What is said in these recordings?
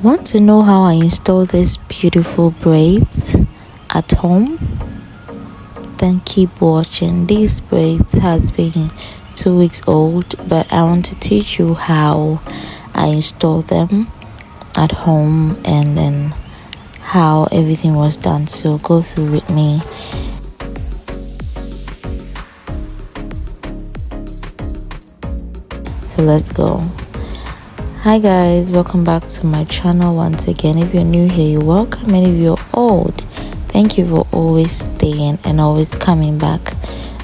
Want to know how I install these beautiful braids at home? Then keep watching. These braids has been 2 weeks old, but I want to teach you how I install them at home and then how everything was done. So go through with me. So let's go. Hi guys, welcome back to my channel once again. If you're new here, you're welcome, and if you're old, thank you for always staying and always coming back.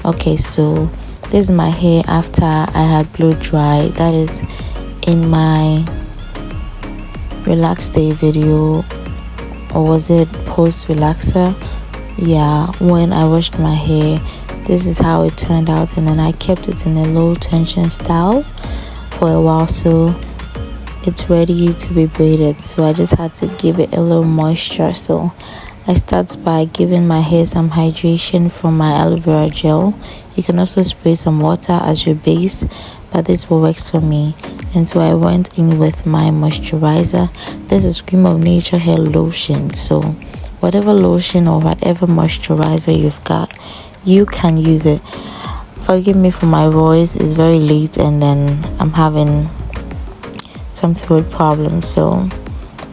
Okay, so this is my hair after I had blow dry. That is in my relax day video, or was it post relaxer? Yeah, when I washed my hair, this is how it turned out, and then I kept it in a low tension style for a while, so it's ready to be braided. So I just had to give it a little moisture. So I start by giving my hair some hydration from my aloe vera gel. You can also spray some water as your base, but this what works for me. And so I went in with my moisturizer. This is Cream of Nature hair lotion. So whatever lotion or whatever moisturizer you've got, you can use it. Forgive me for my voice, it's very late and then I'm having some throat problems, so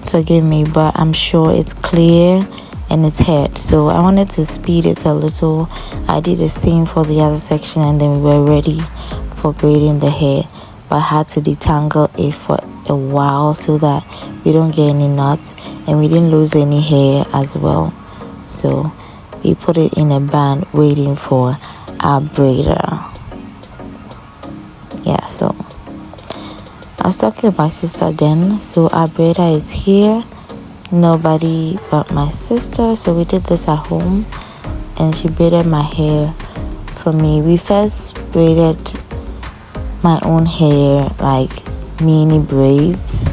forgive me, but I'm sure it's clear and it's heard. So I wanted to speed it a little. I did the same for the other section and then we were ready for braiding the hair, but I had to detangle it for a while so that we don't get any knots and we didn't lose any hair as well. So we put it in a band waiting for our braider. Yeah, so I was talking with my sister then. So our braider is here, nobody but my sister. So we did this at home and she braided my hair for me. We first braided my own hair like mini braids.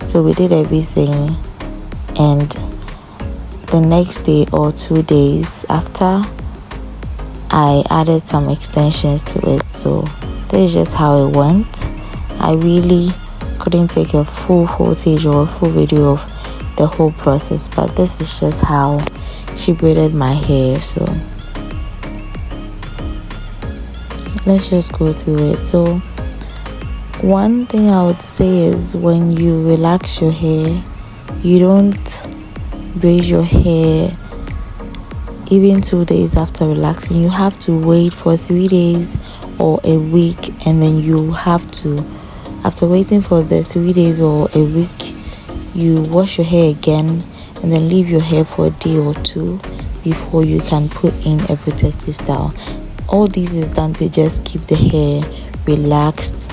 So we did everything, and the next day or 2 days after, I added some extensions to it. So this is just how it went. I really couldn't take a full footage or a full video of the whole process, but this is just how she braided my hair. So let's just go through it. So one thing I would say is when you relax your hair, you don't braid your hair even 2 days after relaxing. You have to wait for 3 days or a week, and then you have to, after waiting for the 3 days or a week, you wash your hair again and then leave your hair for a day or two before you can put in a protective style. All this is done to just keep the hair relaxed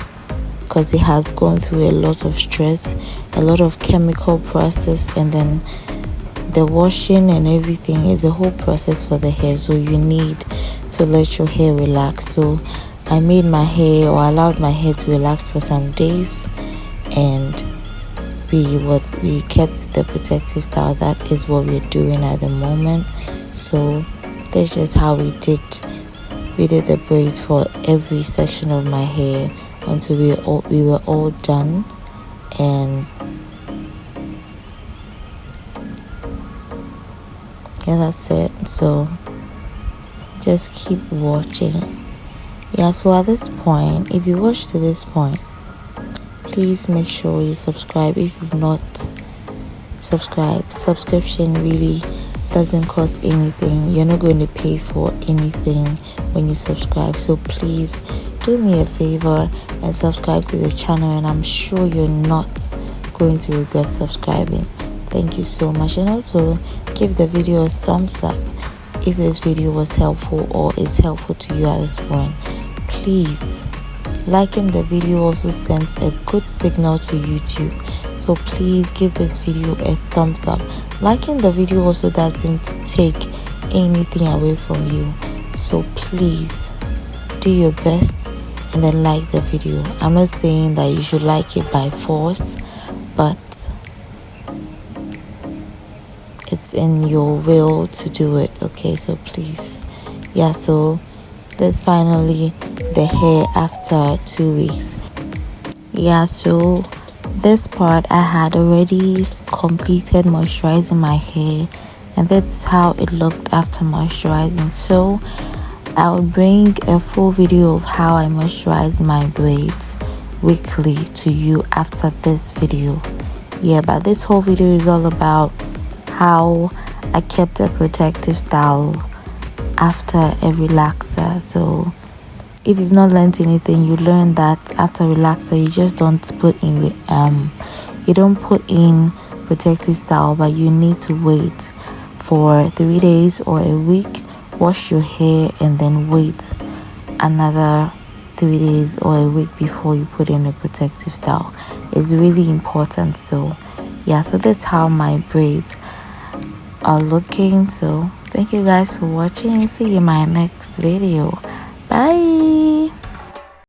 because it has gone through a lot of stress, a lot of chemical process, and then the washing and everything is a whole process for the hair. So you need to let your hair relax. So I made my hair, or allowed my hair to relax for some days, and we kept the protective style. That is what we're doing at the moment. So that's just how we did the braids for every section of my hair until we were all done. And yeah, that's it. So just keep watching. Yeah, so at this point, if you watch to this point, please make sure you subscribe if you've not subscribed. Subscription really doesn't cost anything. You're not going to pay for anything when you subscribe. So please do me a favor and subscribe to the channel, and I'm sure you're not going to regret subscribing. Thank you so much. And also give the video a thumbs up if this video was helpful or is helpful to you at this point. Please, liking the video also sends a good signal to YouTube. So please give this video a thumbs up. Liking the video also doesn't take anything away from you. So please do your best and then like the video. I'm not saying that you should like it by force, but it's in your will to do it. Okay, so please. Yeah, so that's finally the hair after 2 weeks. Yeah, so this part I had already completed moisturizing my hair, and that's how it looked after moisturizing. So I'll bring a full video of how I moisturize my braids weekly to you after this video. Yeah, but this whole video is all about how I kept a protective style after a relaxer. So if you've not learned anything, you learn that after relaxer you just don't put in protective style, but you need to wait for 3 days or a week, wash your hair, and then wait another 3 days or a week before you put in a protective style. It's really important. So yeah, so that's how my braids are looking. So thank you guys for watching. See you in my next video. Bye.